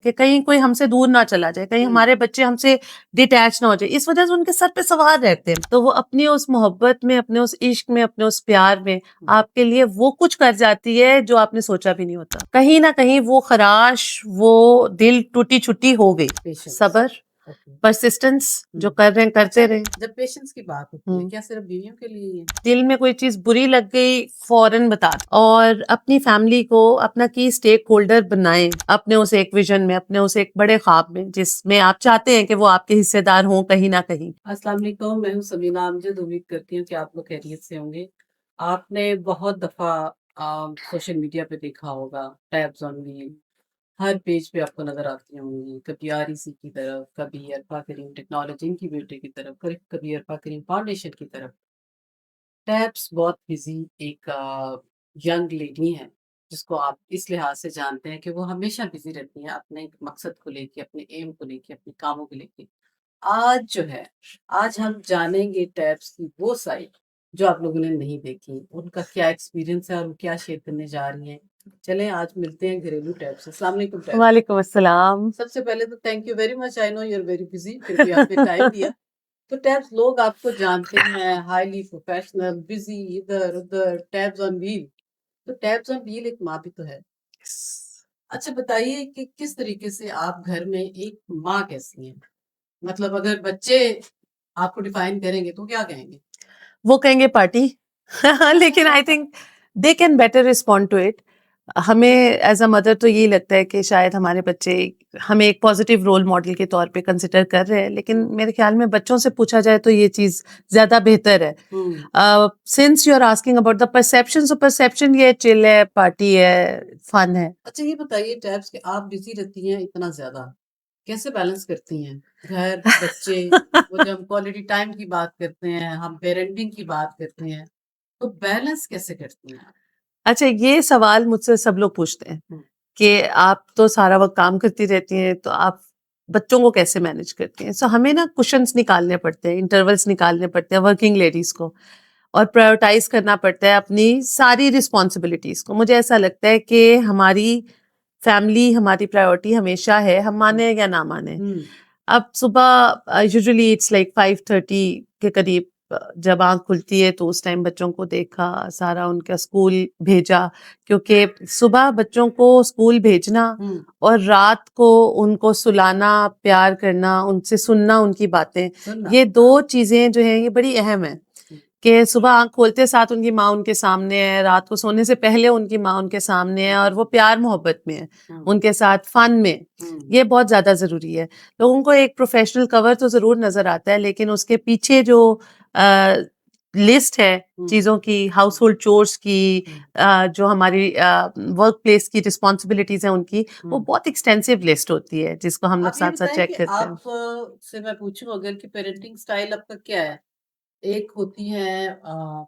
कि कहीं कोई हमसे दूर ना चला जाए, कहीं हमारे बच्चे हमसे डिटैच ना हो जाए। इस वजह से उनके सर पे सवार रहते हैं। तो वो अपनी उस मोहब्बत में, अपने उस इश्क में, अपने उस प्यार में आपके लिए वो कुछ कर जाती है जो आपने सोचा भी नहीं होता। कहीं ना कहीं वो खराश, वो दिल टूटी छुट्टी हो गई। सबर, परसिस्टेंस, जो कर रहे हैं करते रहे। जब पेशेंस की बात होती है, क्या सिर्फ बीवियों के लिए ही है? दिल में कोई चीज बुरी लग गई, फौरन बता दो और अपनी फैमिली को अपना की स्टेक होल्डर बनाएं, अपने उस एक विजन में, अपने उस एक बड़े ख्वाब में जिसमें आप चाहते हैं कि वो आपके हिस्सेदार हों कहीं ना कहीं। अस्सलाम वालेकुम, मैं हूँ सबीना अमजद। उम्मीद करती हूँ कि आप लोग खैरियत से होंगे। आपने बहुत दफ़ा सोशल मीडिया पे देखा होगा tabs on wheel, her page पे आपको नज़र आती होंगी। कभी आरईसी की तरफ, कभी अरफा करीम टेक्नोलॉजी इनक्यूबेटर की तरफ, कभी अरफा करीम फाउंडेशन की तरफ। टैब्स बहुत बिज़ी एक यंग लेडी हैं, जिसको आप इस लिहाज से जानते हैं कि वो हमेशा बिज़ी रहती हैं अपने एक मकसद को लेके, अपने एम को लेके, अपने कामों को लेके। आज जो है, आज हम जानेंगे टैब्स की वो साइड जो आप लोगों ने नहीं देखी। उनका क्या एक्सपीरियंस है और वो क्या शेयर करने जा रही हैं। चलें आज मिलते हैं घरेलू टैब्स से। अस्सलाम वालेकुम टैब्स। वालेकुम अस्सलाम। सबसे पहले तो thank you very much. I know you are very busy, फिर भी आपने टाइम दिया। तो टैब्स लोग आपको जानते हैं हाईली प्रोफेशनल, बिज़ी, इधर-उधर, टैब्स ऑन व्हील। तो टैब्स ऑन व्हील एक माँ भी तो है। अच्छा बताइए कि किस तरीके से आप घर में एक माँ कैसी हैं? मतलब अगर बच्चे आपको डिफाइन करेंगे तो क्या कहेंगे? वो कहेंगे पार्टी। लेकिन I think they can better respond to it. हमें एज अ मदर तो यही लगता है कि शायद हमारे बच्चे हमें एक पॉजिटिव रोल मॉडल के तौर पे कंसिडर कर रहे हैं, लेकिन मेरे ख्याल में बच्चों से पूछा जाए तो ये चीज़ ज़्यादा बेहतर है। Since you are asking about the perception, so perception ये चिल है, पार्टी है, फन है। अच्छा ये बताइए टैब्स कि आप बिज़ी रहती हैं इतना ज़्यादा, कैसे बैलेंस करती हैं? घर, बच्चे, वो जब हम क्वालिटी टाइम की बात करते हैं, हम पेरेंटिंग की बात करते हैं, तो बैलेंस कैसे करती हैं आप? अच्छा, ये सवाल मुझसे सब लोग पूछते हैं हुँ। कि आप तो सारा वक़्त काम करती रहती हैं, तो आप बच्चों को कैसे मैनेज करती हैं? सो हमें ना कुशन्स निकालने पड़ते हैं, इंटरवल्स निकालने पड़ते हैं वर्किंग लेडीज़ को और प्रायोरिटाइज़ करना पड़ता है अपनी सारी रिस्पॉन्सिबिलिटीज़ को। मुझे ऐसा लगता है कि हमारी फैमिली हमारी प्रायोरिटी हमेशा है, हम माने या ना माने। हुँ। अब सुबह यूजुअली इट्स लाइक 5:30 के करीब जब आँख खुलती है तो उस टाइम बच्चों को देखा, सारा उनका स्कूल भेजा, क्योंकि सुबह बच्चों को स्कूल भेजना हुँ। और रात को उनको सुलाना, प्यार करना, उनसे सुनना उनकी बातें, सुनना। ये 2 चीज़ें जो हैं ये बड़ी अहम हैं। हुँ। कि सुबह आँख खोलते साथ उनकी माँ उनके सामने है, रात को सोने से पहले उनकी माँ उनके सामने है और वो प्यार मोहब्बत में है, हुँ। उनके साथ फन में। हुँ। ये बहुत ज़्यादा ज़रूरी है। लोगों को एक प्रोफ़ेशनल कवर तो ज़रूर नज़र आता है, लेकिन उसके पीछे जो अ, लिस्ट है हुँ। चीज़ों की, हाउसहोल्ड चोर्स की, हुँ। जो हमारी वर्क प्लेस की रिस्पॉन्सिबिलिटीज़ हैं उनकी, वो हुँ। बहुत एक्सटेंसिव लिस्ट होती है, जिसको हम लोग आप ये साथ-साथ बताएँ चेक कि करते हैं। आप से मैं पूछूँ अगर कि पेरेंटिंग स्टाइल आपका क्या है? एक होती हैं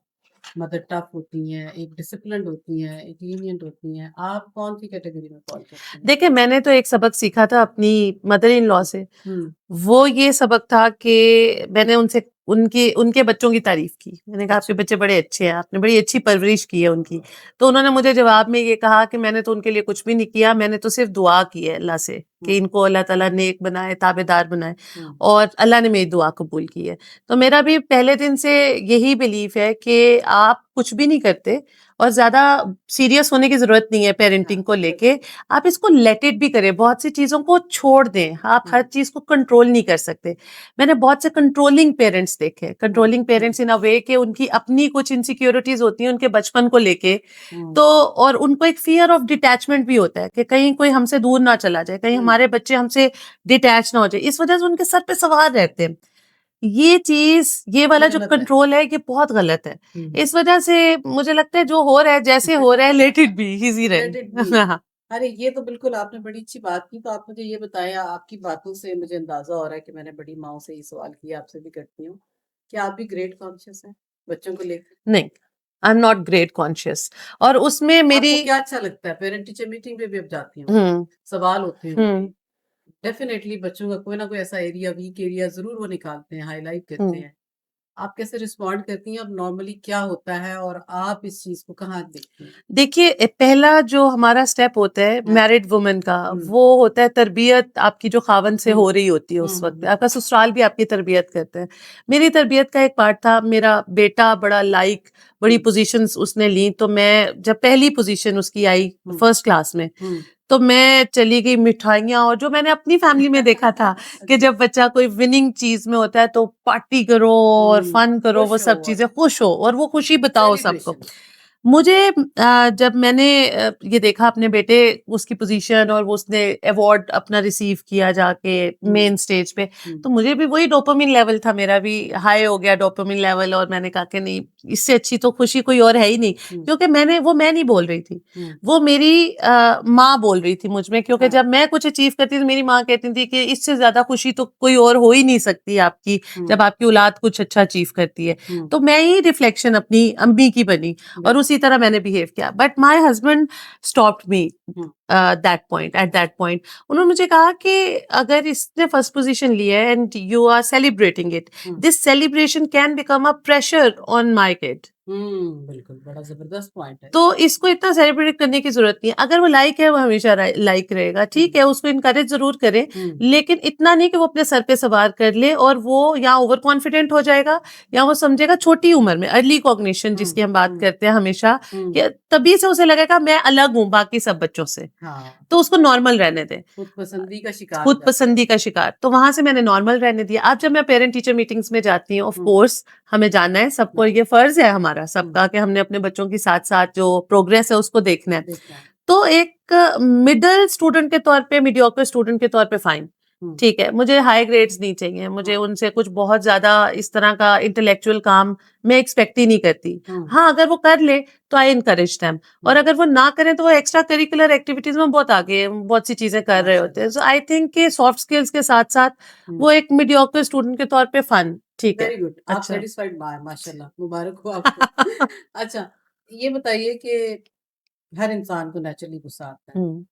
मदर टफ होती हैं, एक डिसिप्लिन्ड होती हैं, एक लीनिएंट होती हैं। आप कौन-सी कैटेगरी में फ़ॉल करती हैं? देखिए, मैंने तो एक सबक सीखा था अपनी मदर इन लॉ से। हुँ। वो ये सबक था कि मैंने उनसे उनके उनके बच्चों की तारीफ़ की। मैंने कहा, "आपके अच्छा। बच्चे बड़े अच्छे हैं, आपने बड़ी अच्छी परवरिश की है उनकी।" तो उन्होंने मुझे जवाब में ये कहा कि, "मैंने तो उनके लिए कुछ भी नहीं किया, मैंने तो सिर्फ़ दुआ की है अल्लाह से हुँ। कि इनको अल्लाह ताला नेक बनाए, ताबेदार बनाए हुँ। और अल्लाह ने मेरी दुआ कबूल की है।" तो मेरा भी पहले दिन से यही बिलीफ़ है कि आप कुछ भी नहीं करते और ज़्यादा सीरियस होने की ज़रूरत नहीं है पेरेंटिंग को लेके। आप इसको लेट इट भी करें, बहुत सी चीज़ों को छोड़ दें, आप हर चीज़ को कंट्रोल नहीं कर सकते। मैंने बहुत से कंट्रोलिंग पेरेंट्स देखे, कंट्रोलिंग पेरेंट्स इन अ वे कि उनकी अपनी कुछ इनसिक्योरिटीज़ होती हैं उनके बचपन को लेके, हुँ। तो और उनको एक फ़ियर ऑफ डिटैचमेंट भी होता है कि कहीं कोई हमसे दूर ना चला जाए, कहीं हुँ। हमारे बच्चे हमसे डिटैच ना हो जाए, इस वजह से उनके सर पे सवार रहते हैं। ये चीज़, ये ये वाला जो गलत है। कंट्रोल है, ये बहुत गलत है। हुँ। इस वजह से मुझे लगता है जो हो रहा है, जैसे हो रहा है, let it be, easy let it be. रहे। अरे ये तो बिल्कुल आपने बड़ी अच्छी बात की। तो आप मुझे ये बताएँ, आपकी बातों से मुझे अंदाज़ा हो रहा है कि मैंने बड़ी माँओं से ये सवाल किया, आपसे भी करती हूँ। क्या आप भी ग्रेड कॉन्शियस हैं बच्चों को लेके? नहीं, I am not grade conscious और उसमें मेरी आपको क्या अच्छा लगता है? पेरेंट टीचर मीटिंग पे भी आप जाती होंगी, हुँ, सवाल होते होंगे। हुँ, डेफ़िनेटली बच्चों का कोई ना कोई ऐसा एरिया, वीक एरिया ज़रूर वो निकालते हैं, हाइलाइट करते हुँ। हैं। आप कैसे रिस्पॉन्ड करती हैं? अब नॉर्मली क्या होता है और आप इस चीज़ को कहाँ देखती हैं? देखिए पहला जो हमारा स्टेप होता है हाँ। मैरिड वुमन का, हुँ। वो होता है तरबियत आपकी जो खावन से हुँ। हो रही होती है हुँ, उस हुँ, वक़्त। हुँ। आपका ससुराल भी आपकी तरबियत करते हैं। मेरी तरबियत का एक पार्ट था, मेरा बेटा बड़ा बड़ी हुँ, पोज़ीशंस उसने ली, तो मैं जब पहली पोज़ीशन उसकी आई हुँ, फर्स्ट क्लास में, हुँ। तो मैं चली गई मिठाइयाँ, और जो मैंने अपनी फैमिली में देखा था कि अच्छा। जब बच्चा कोई विनिंग चीज़ में होता है तो पार्टी करो और हुँ, फन करो, वो खुश हो सब और चीज़ें, खुश हो और वो खुशी बताओ सबको। सेलिब्रेशन। मुझे जब मैंने ये देखा अपने बेटे, उसकी पोजीशन, और वो उसने अवार्ड अपना रिसीव किया जाके हुँ, मेन स्टेज पे, हुँ, तो मुझे भी वही डोपामिन लेवल था, मेरा भी हाई हो गया डोपामिन लेवल, और मैंने कहा कि नहीं, इससे अच्छी तो खुशी कोई और है ही नहीं। हुँ, क्योंकि वो मैं नहीं बोल रही थी, हुँ। वो मेरी माँ बोल रही थी मुझ में, क्योंकि हाँ। जब मैं कुछ अचीव करती थी, मेरी माँ कहती थी कि इससे ज्यादा खुशी तो कोई और हो ही नहीं सकती आपकी, हुँ, जब आपकी औलाद कुछ अच्छा अचीव करती है। हुँ, तो मैं ही रिफ्लेक्शन अपनी अम्मी की बनी, और बिल्कुल। उसी तरह मैंने बिहेव किया, but my husband stopped me hmm, at that point. उन्होंने मुझे कहा कि अगर इसने फर्स्ट पोजीशन ली है and you are celebrating it, hmm, this celebration can become a pressure on my kid. बिल्कुल, बड़ा ज़बरदस्त पॉइंट है। तो इसको इतना सेलिब्रेट करने की जरूरत नहीं है। अगर वो लाइक है, वो हमेशा लाइक रहेगा, हुँ, ठीक है, उसको इनकरेज जरूर करें, हुँ, लेकिन इतना नहीं कि वो अपने सर पे सवार कर ले और वो या ओवर कॉन्फिडेंट हो जाएगा, या वो समझेगा छोटी उम्र में अर्ली कॉग्निशन हुँ, जिसकी हम बात हुँ, करते हैं हमेशा, हुँ। कि तभी से उसे लगेगा मैं अलग हूँ बाकी सब बच्चों से, हाँ, तो उसको नॉर्मल रहने दें। खुद पसंदी का शिकार हो खुद जाता है। पसंदी का शिकार, तो वहां से मैंने नॉर्मल रहने दिया। अब जब मैं पेरेंट टीचर मीटिंग्स में जाती हूँ, ऑफ हुँ, कोर्स हमें जाना है, सबको हाँ, ये फर्ज है हमारा हुँ, सबका कि हमने अपने बच्चों के साथ साथ जो प्रोग्रेस है उसको देखना है। देखना है। तो एक मिडल स्टूडेंट के तौर पे, मीडियोकर स्टूडेंट के तौर पे फाइन, हुँ, ठीक है, मुझे हाई ग्रेड्स नहीं चाहिए, मुझे हाँ, उनसे कुछ बहुत ज्यादा इस तरह का इंटेलेक्चुअल काम मैं एक्सपेक्ट ही नहीं करती। हुँ, हाँ, अगर वो कर ले तो आई इनकरेज देम, और हुँ, अगर वो ना करें तो वो एक्स्ट्रा करिकुलर एक्टिविटीज में बहुत आगे हैं, बहुत सी चीजें कर रहे होते हैं। माशाल्लाह। सो आई थिंक कि सॉफ्ट स्किल्स के साथ साथ हुँ, वो एक मीडियोकर स्टूडेंट के तौर पे फन, ठीक है। Very good. आप अच्छा। सैटिस्फाइड माशाल्लाह, मुबारक हो आपको। अच्छा, ये बताइए कि हर इंसान को नेचुरली गुस्सा आता है। हम्म।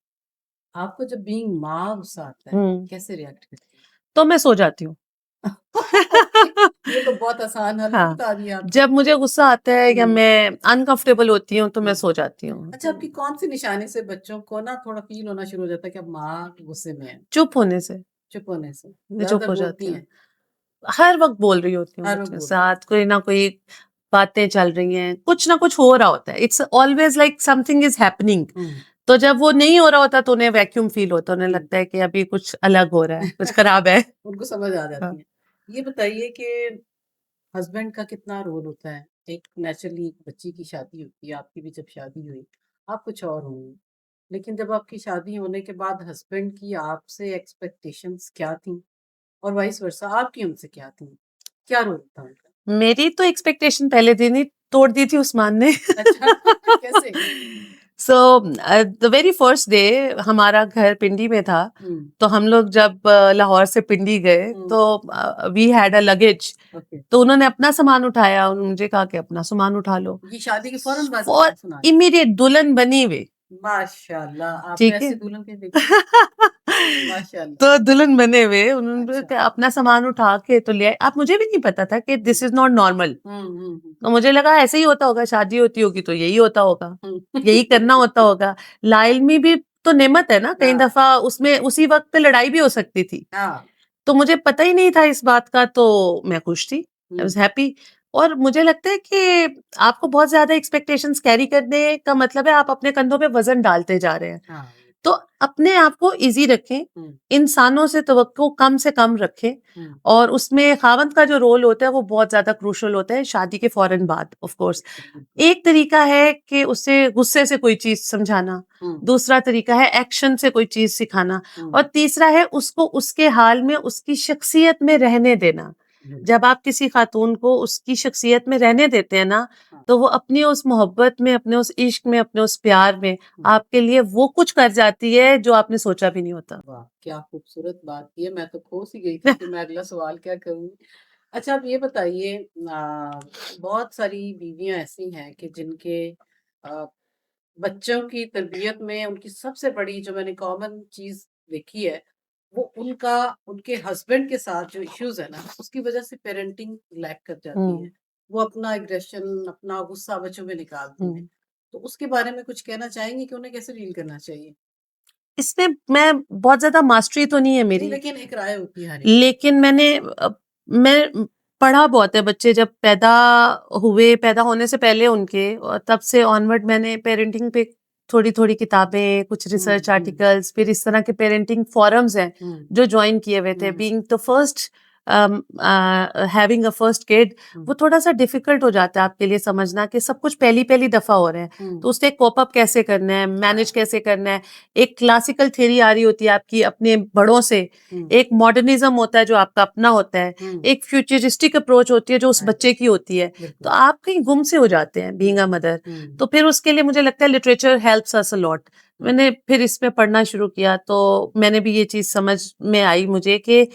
आपको जब बीइंग माँ गुस्सा आता है, हम्म। कैसे रिएक्ट करती हैं? तो मैं सो जाती हूँ। ओके, ये तो बहुत आसान हल हाँ, बता दिया आपने। जब मुझे गुस्सा आता है या हुँ, मैं अनकंफर्टेबल होती हूँ तो मैं हुँ। सो जाती हूँ। अच्छा, आपकी कौन-सी निशानी से बच्चों को ना थोड़ा फ़ील होना शुरू हो जाता है कि अब माँ गुस्से में है, चुप होने से, चुप होने से? मैं चुप ज़्यादातर हो जाती बोलती हूँ। हैं, हर वक़्त बोल रही होती हूँ हर वक़्त बच्चों के बोलती हैं। साथ, कोई ना कोई बातें चल रही हैं, कुछ ना कुछ हो रहा होता है। It's always like something is happening. Uh, तो जब वो नहीं हो रहा होता तो उन्हें वैक्यूम फ़ील होता है, उन्हें हुँ। लगता है कि अभी कुछ अलग हो रहा है, कुछ खराब है। उनको समझ आ हाँ। जाती हैं। ये बताइए कि हस्बैंड का कितना रोल होता है? एक नेचुरली एक बच्ची की शादी होती है, आपकी भी जब शादी हुई, आप कुछ और होंगी। लेकिन जब आपकी शादी होने के बाद हस्बैंड की आपसे एक्सपेक्टेशंस क्या थी? और वाइस वर्सा आपकी उनसे क्या थी? क्या रोल था उनका? मेरी तो एक्सपेक्टेशन पहले दिन ही तोड़ दी थी उस्मान ने। अच्छा कैसे? So the very first day हमारा घर पिंडी में था, हुँ, तो हम लोग जब लाहौर से पिंडी गए हुँ, तो we had a luggage, okay. तो उन्होंने अपना सामान उठाया, उन्होंने मुझे कहा कि अपना सामान उठा लो। ये शादी के फ़ौरन बाद की फॉर बात सुनाई। इमीडिएट दुल्हन बनी हुई, माशाल्लाह! आपने ठीक है। ऐसी दुल्हन कहीं देखी? माशाल्लाह! तो दुल्हन बने हुए उन्होंने बोला अच्छा। कि अपना सामान उठा के तो ले आए। अब मुझे भी नहीं पता था कि हुँ, दिस इज नॉट नॉर्मल, हुँ, हुँ, हुँ, तो मुझे लगा ऐसे ही होता होगा, शादी होती होगी तो यही होता होगा, हुँ। यही करना होता होगा। लाइल में भी तो नेमत है ना, कई हाँ, दफा उसमें उसी वक्त पे लड़ाई भी हो सकती थी। हाँ। तो मुझे पता ही नहीं था इस बात का, तो मैं खुश थी, आई हुँ, वाज हैप्पी। और मुझे लगता है कि आपको बहुत ज्यादा एक्सपेक्टेशंस कैरी करने का मतलब है आप अपने कंधों पे वजन डालते जा रहे हैं। हाँ। तो अपने आप को ईज़ी रखें, हुँ, इंसानों से तवक्को कम से कम रखें, हुँ। और उसमें ख़ावंद का जो रोल होता है वो बहुत ज़्यादा क्रूशियल होता है शादी के फ़ौरन बाद, ऑफ़ कोर्स। बिल्कुल, बिल्कुल। एक तरीका है कि उसे गुस्से से कोई चीज़ समझाना, हुँ, दूसरा तरीका है एक्शन से कोई चीज़ सिखाना, हुँ, और तीसरा है उसको उसके हाल में, उसकी शख्सियत में रहने देना। बिल्कुल। जब आप किसी खातून को उसकी शख्सियत में रहने देते हैं ना, हाँ, तो वो अपनी उस मोहब्बत में, अपने उस इश्क में, अपने उस प्यार में हुँ। आपके लिए वो कुछ कर जाती है जो आपने सोचा भी नहीं होता। वाह! क्या खूबसूरत बात की है, मैं तो खो सी गई थी कि मैं अगला सवाल क्या करूँ? अच्छा आप ये बताइए बहुत सारी बीवियाँ ऐसी हैं कि जिनके अ, बच्चों की तरबियत में उनकी सबसे बड़ी जो मैंने कॉमन चीज़ देखी है वो उनका उनके हस्बैंड के साथ जो इश्यूज है ना, उसकी वजह से पेरेंटिंग लैक कर जाती हुँ, है। वो अपना एग्रेशन, अपना गुस्सा बच्चों पे निकालती हैं। हुँ। तो उसके बारे में कुछ कहना चाहेंगी कि उन्हें कैसे डील करना चाहिए? इसमें मैं बहुत ज़्यादा मास्टरी तो नहीं है नहीं, मेरी, लेकिन एक राय होती है हर एक। लेकिन मैं पढ़ा बहुत है, बच्चे जब पैदा होने से पहले उनके, और तब से ऑनवर्ड मैंने पेरेंटिंग पे थोड़ी-थोड़ी किताबें, कुछ हुँ, रिसर्च हुँ, आर्टिकल्स, फिर इस तरह के पेरेंटिंग फोरम्स हैं, हुँ, जो जॉइन किए हुए थे। Uh, being the first having a first kid, uh, वो थोड़ा-सा डिफिकल्ट हो जाता है आपके लिए समझना कि सब कुछ पहली-पहली दफ़ा हो रहा है। हुँ, तो उससे कोप अप कैसे करना है, मैनेज हाँ, कैसे करना है। एक क्लासिकल थ्योरी आ रही होती है आपकी अपने बड़ों से, हुँ, एक मॉडर्निज्म होता है जो आपका अपना होता है, हुँ, एक फ्यूचरिस्टिक अप्रोच होती है जो उस राइट, बच्चे की होती है। तो बिल्कुल। आप कहीं गुम से हो जाते हैं बीइंग अ मदर। हुँ, तो फिर उसके लिए मुझे लगता है literature helps us a lot. Uh, मैंने फिर इसमें पढ़ना शुरू किया, तो मैंने भी ये चीज़ समझ में आई मुझे कि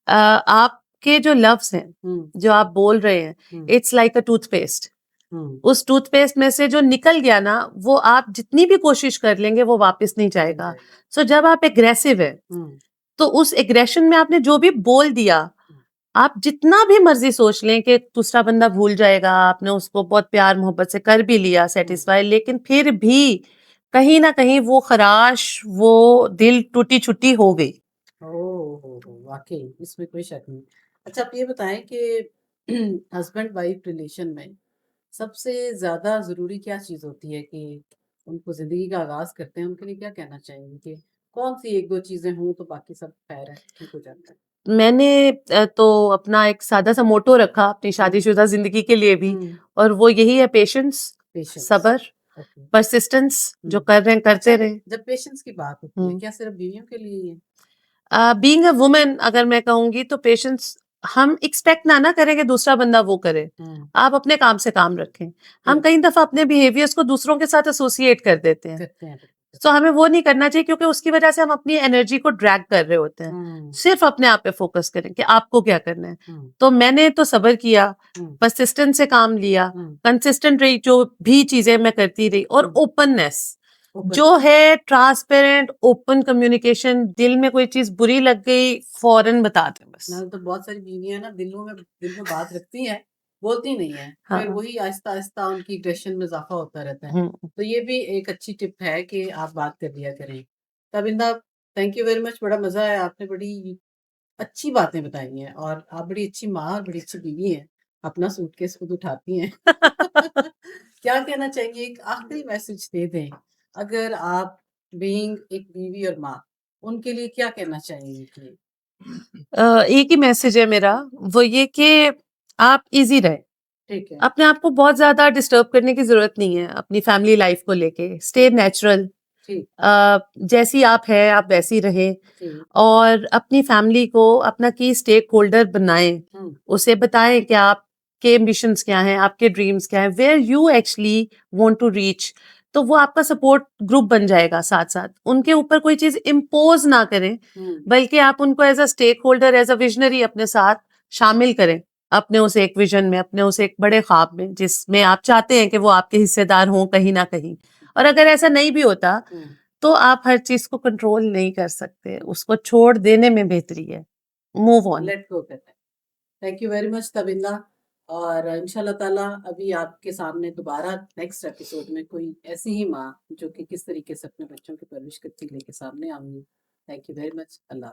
आपके जो लफ्ज़ हैं, हुँ, जो आप बोल रहे हैं, हुँ, इट्स लाइक अ टूथपेस्ट। हुँ, उस टूथपेस्ट में से जो निकल गया ना, वो आप जितनी भी कोशिश कर लेंगे, वो वापस नहीं नहीं जाएगा। जाएगा। सो जब आप एग्रेसिव हैं, हुँ, तो उस एग्रेशन में आपने जो भी बोल दिया, हुँ, आप जितना भी मर्ज़ी सोच लें कि दूसरा बंदा भूल जाएगा, आपने उसको बहुत प्यार मोहब्बत से कर भी लिया हुँ। सैटिस्फाई, लेकिन फिर भी कहीं न कहीं वो ख़राश, वो दिल टूटी-छुट्टी हो गई। ओह हो! वाक़ई इसमें कोई शक नहीं। अच्छा, आप ये बताएँ कि हस्बैंड वाइफ रिलेशन में सबसे ज़्यादा ज़रूरी क्या चीज़ होती है कि उनको ज़िंदगी का आगाज़ करते हैं, उनके लिए क्या कहना चाहेंगे कि कौन-सी 1-2 चीज़ें हों तो बाकी सब खैर है, ठीक हो जाता है? मैंने तो अपना एक सादा-सा मोटो रखा अपनी हुँ, शादीशुदा ज़िंदगी के लिए भी, हुँ, और वो यही है पेशेंस, पेशेंस, सब्र, ओके, परसिस्टेंस, जो हुँ। कर रहे हैं अच्छा, करते रहें। जब पेशेंस की बात होती है, हुँ। क्या सिर्फ़ बीवियों के लिए ही है? बीइंग अ वुमन अगर मैं कहूँगी तो पेशेंस, हम एक्सपेक्ट ना करें कि दूसरा बंदा वो करे। हुँ, आप अपने काम से काम रखें। हम ट्रू, कई दफ़ा अपने बिहेवियर्स को दूसरों के साथ एसोसिएट कर देते हैं। करते हैं, बिल्कुल तो करते हैं। हमें वो नहीं करना चाहिए, क्योंकि उसकी वजह से हम अपनी एनर्जी को ड्रैग कर रहे होते हैं। हुँ, सिर्फ़ अपने आप पे फ़ोकस करें कि आपको क्या करना है। हुँ, तो मैंने तो सब्र किया, हुँ, परसिस्टेंस से काम लिया, हुँ, कंसिस्टेंट रही, जो भी चीज़ें मैं करती रही, और हुँ, ओपननेस ओपन जो है, ट्रांसपेरेंट ओपन कम्युनिकेशन। दिल में कोई चीज़ बुरी लग गई, फ़ौरन बता दें बस। ना, तो बहुत सारी बीवियाँ ना दिल में बात रखती हैं, बोलती नहीं हैं, फिर हाँ। वही आहिस्ता-आहिस्ता उनकी एग्रेशन में इज़ाफ़ा होता रहता है। हुँ। तो ये भी एक अच्छी टिप है कि आप बात कर लिया करें। Tabinda, thank you very much, बड़ा मज़ा आया, आपने बड़ी अच्छी बातें बताई हैं और आप बड़ी अच्छी माँ और बड़ी अच्छी बीवी हैं, अपना सूटकेस खुद उठाती हैं। क्या कहना चाहेंगी, एक आखिरी मैसेज दे दें, अगर आप बीइंग एक बीवी और माँ, उनके लिए क्या कहना चाहेंगी कि एक ही मैसेज है मेरा, वो ये कि आप ईज़ी रहें। ठीक है, अपने आप को बहुत ज़्यादा डिस्टर्ब करने की ज़रूरत नहीं है अपनी फैमिली लाइफ़ को लेके। स्टे ठीक, नेचुरल। ठीक, जैसी आप हैं, आप वैसी रहें, ठीक। और अपनी फैमिली को अपना की स्टेक होल्डर बनाएँ। हुँ, उसे बताएँ कि आपके एम्बिशंस क्या हैं, आपके ड्रीम्स क्या हैं, where you actually want to reach. तो वो आपका सपोर्ट ग्रुप बन जाएगा साथ-साथ। उनके ऊपर कोई चीज़ इम्पोज़ ना करें, हुँ, बल्कि आप उनको as a stakeholder, as a visionary अपने साथ शामिल करें। अपने उस एक विज़न में, अपने उस एक बड़े ख्वाब में, जिसमें आप चाहते हैं कि वो आपके हिस्सेदार हों कहीं न कहीं। और अगर ऐसा नहीं भी होता, हुँ, तो आप हर चीज़ को कंट्रोल नहीं कर सकते, उसको छोड़ देने में बेहतरी है। Move on. लेट गो करना है। Thank you very much Tabinda, और इंशाल्लाह ताला अभी आपके सामने दोबारा नेक्स्ट एपिसोड में कोई ऐसी ही माँ जो कि किस तरीके से अपने बच्चों की परवरिश करती है लेके सामने आऊँगी। Thank you very much. Allah